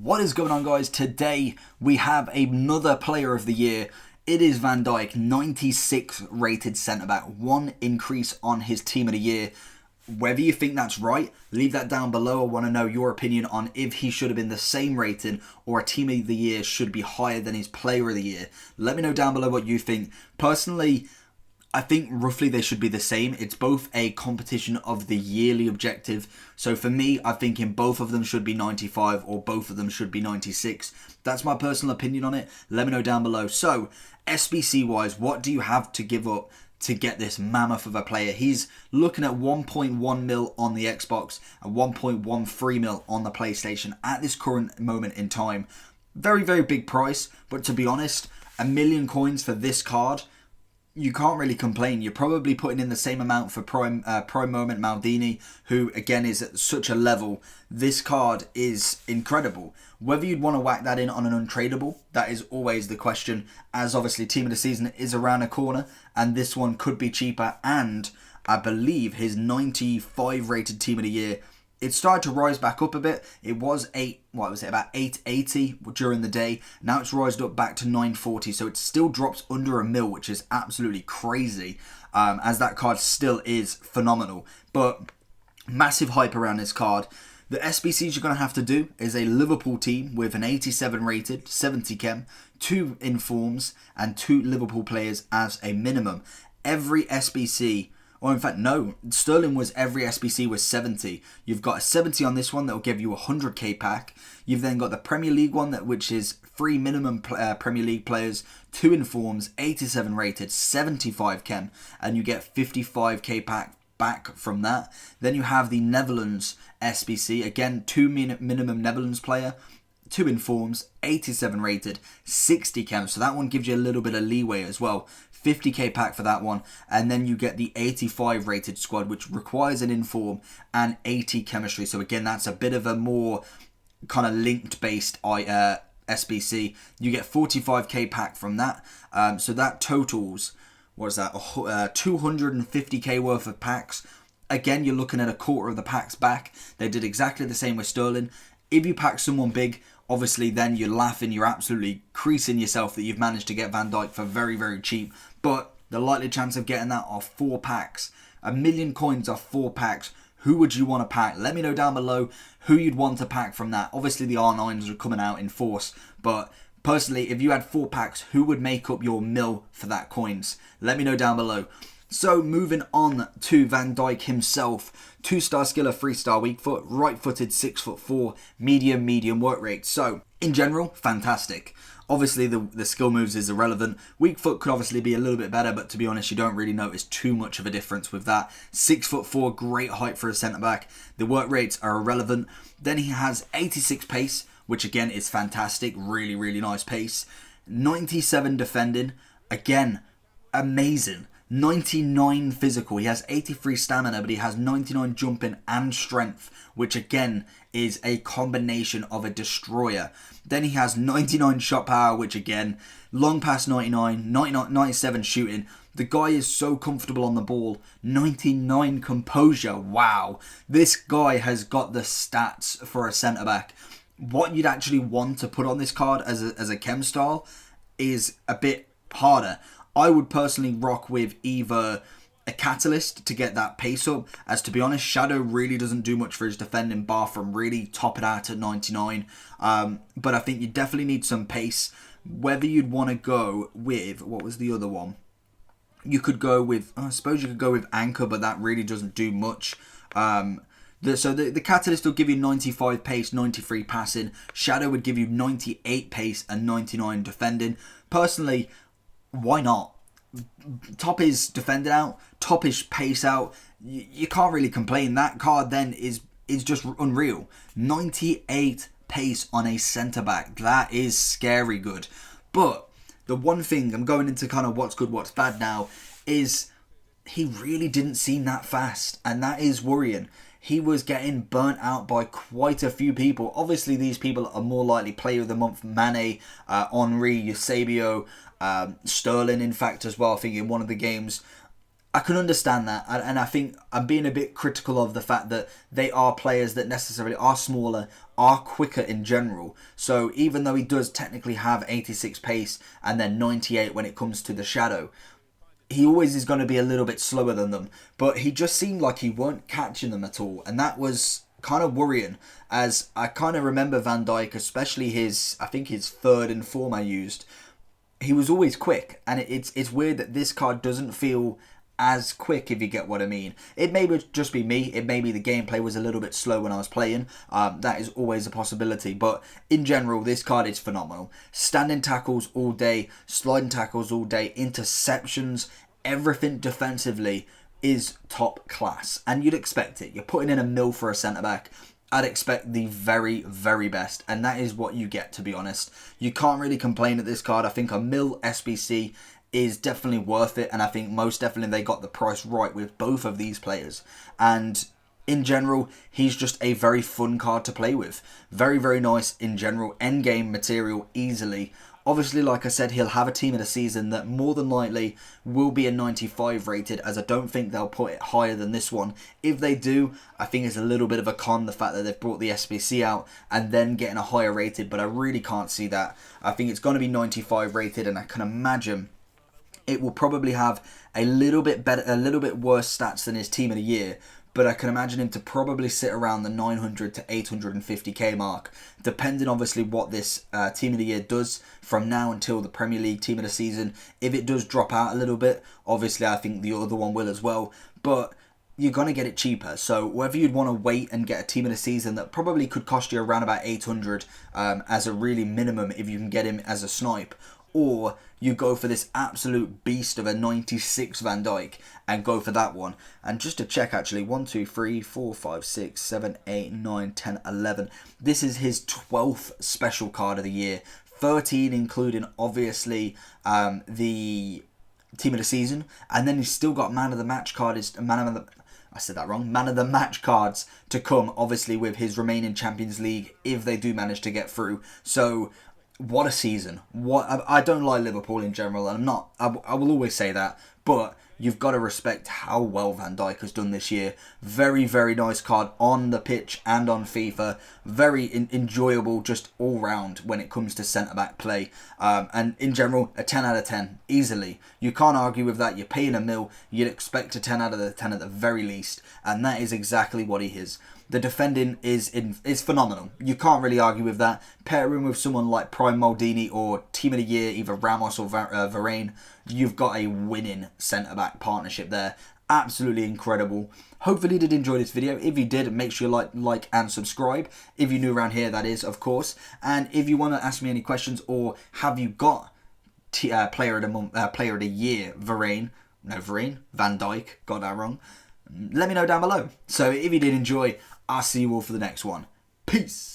What is going on, guys? Today we have another player of the year. It is Van Dijk, 96 rated centre-back, one increase on his team of the year. Whether you think that's right, leave that down below. I want to know your opinion on if he should have been the same rating or a team of the year should be higher than his player of the year. Let me know down below what you think. Personally, I think roughly they should be the same. It's both a competition of the yearly objective. So for me, I think in both of them should be 95 or both of them should be 96. That's my personal opinion on it. Let me know down below. So SBC wise, what do you have to give up to get this mammoth of a player? He's looking at 1.1 mil on the Xbox and 1.13 mil on the PlayStation at this current moment in time. Very, very big price, but to be honest, 1 million coins for this card, you can't really complain. You're probably putting in the same amount for Prime Moment Maldini, who again is at such a level. This card is incredible. Whether you'd want to whack that in on an untradeable, that is always the question, as obviously team of the season is around a corner and this one could be cheaper, and I believe his 95 rated team of the year, it started to rise back up a bit. It was about 880 during the day. Now it's rised up back to 940, so it still drops under a mil, which is absolutely crazy, as that card still is phenomenal. But massive hype around this card. The SBCs you're going to have to do is a Liverpool team with an 87 rated, 70 chem, 2 informs, and 2 Liverpool players as a minimum. Every SBC... or in fact, no, Sterling was every SBC was 70. You've got a 70 on this one that will give you a 100k pack. You've then got the Premier League one, which is 3 minimum Premier League players, 2 informs, 87 rated, 75 chem, and you get 55k pack back from that. Then you have the Netherlands SBC, again 2 minimum Netherlands player, 2 informs, 87 rated, 60 chem, so that one gives you a little bit of leeway as well. 50k pack for that one, and then you get the 85 rated squad, which requires an inform and 80 chemistry. So again, that's a bit of a more kind of linked based SBC. You get 45k pack from that, so that totals, what is that, 250k worth of packs. Again, you're looking at a quarter of the packs back. They did exactly the same with Sterling. If you pack someone big, obviously then you're laughing, you're absolutely creasing yourself that you've managed to get Van Dijk for very, very cheap. But the likely chance of getting that are 4 packs. 1 million coins are 4 packs. Who would you want to pack? Let me know down below who you'd want to pack from that. Obviously the R9s are coming out in force, but personally, if you had 4 packs, who would make up your mil for that coins? Let me know down below. So moving on to Van Dijk himself, 2-star skiller, 3-star weak foot, right-footed, 6'4", medium work rate. So in general, fantastic. Obviously the skill moves is irrelevant. Weak foot could obviously be a little bit better, but to be honest, you don't really notice too much of a difference with that. 6'4", great height for a centre back. The work rates are irrelevant. Then he has 86 pace, which again is fantastic. Really, really nice pace. 97 defending, again, amazing. 99 physical, he has 83 stamina, but he has 99 jumping and strength, which again is a combination of a destroyer. Then he has 99 shot power, which again, long pass 99, 97 shooting. The guy is so comfortable on the ball. 99 composure, wow. This guy has got the stats for a centre-back. What you'd actually want to put on this card as a chem style is a bit harder. I would personally rock with either a catalyst to get that pace up, as to be honest, Shadow really doesn't do much for his defending bar from really top it out at 99. But I think you definitely need some pace. Whether you'd want to go with, what was the other one? You could go with, I suppose you could go with Anchor, but that really doesn't do much. So the Catalyst will give you 95 pace, 93 passing. Shadow would give you 98 pace and 99 defending. Personally, why not? Top is defended out, top is pace out. You can't really complain. That card then is just unreal. 98 pace on a centre back. That is scary good. But the one thing, I'm going into kind of what's good, what's bad now, is he really didn't seem that fast, and that is worrying. He was getting burnt out by quite a few people. Obviously, these people are more likely player of the month. Mane, Henry, Eusebio, Sterling, in fact, as well. I think in one of the games, I can understand that, and I think I'm being a bit critical of the fact that they are players that necessarily are smaller, are quicker in general. So even though he does technically have 86 pace and then 98 when it comes to the shadow, he always is going to be a little bit slower than them. But he just seemed like he weren't catching them at all. And that was kind of worrying, as I kind of remember Van Dijk, especially I think his third and form I used, he was always quick. And it's weird that this card doesn't feel as quick, if you get what I mean. It may just be me. It may be the gameplay was a little bit slow when I was playing. That is always a possibility. But in general, this card is phenomenal. Standing tackles all day, sliding tackles all day, interceptions, everything defensively is top class. And you'd expect it. You're putting in a mil for a centre-back. I'd expect the very, very best. And that is what you get, to be honest. You can't really complain at this card. I think a mil SBC is definitely worth it, and I think most definitely they got the price right with both of these players. And in general, he's just a very fun card to play with. Very, very nice in general. Endgame material easily. Obviously, like I said, he'll have a team of the season that more than likely will be a 95 rated, as I don't think they'll put it higher than this one. If they do, I think it's a little bit of a con, the fact that they've brought the SBC out and then getting a higher rated, but I really can't see that. I think it's going to be 95 rated, and I can imagine it will probably have a little bit better, a little bit worse stats than his team of the year, but I can imagine him to probably sit around the 900 to 850k mark, depending obviously what this team of the year does from now until the Premier League team of the season. If it does drop out a little bit, obviously I think the other one will as well, but you're going to get it cheaper. So whether you'd want to wait and get a team of the season that probably could cost you around about 800 as a really minimum if you can get him as a snipe, or you go for this absolute beast of a 96 Van Dijk and go for that one. And just to check, actually, 1, 2, 3, 4, 5, 6, 7, 8, 9, 10, 11. This is his 12th special card of the year. 13 including, obviously, the team of the season. And then he's still got man of the match card. I said that wrong. Man of the match cards to come, obviously, with his remaining Champions League if they do manage to get through. So what a season. I don't like Liverpool in general, and I will always say that, but you've got to respect how well Van Dijk has done this year. Very, very nice card on the pitch and on FIFA. Very enjoyable just all round when it comes to centre-back play. And in general, a 10 out of 10, easily. You can't argue with that. You're paying a mil. You'd expect a 10 out of 10 at the very least, and that is exactly what he is. The defending is phenomenal. You can't really argue with that. Pair him with someone like Prime Maldini or Team of the Year, either Ramos or Varane. You've got a winning centre-back partnership there. Absolutely incredible. Hopefully you did enjoy this video. If you did, make sure you like and subscribe. If you're new around here, that is, of course. And if you want to ask me any questions, or have you got player of the year, Van Dijk, got that wrong, let me know down below. So if you did enjoy, I'll see you all for the next one. Peace.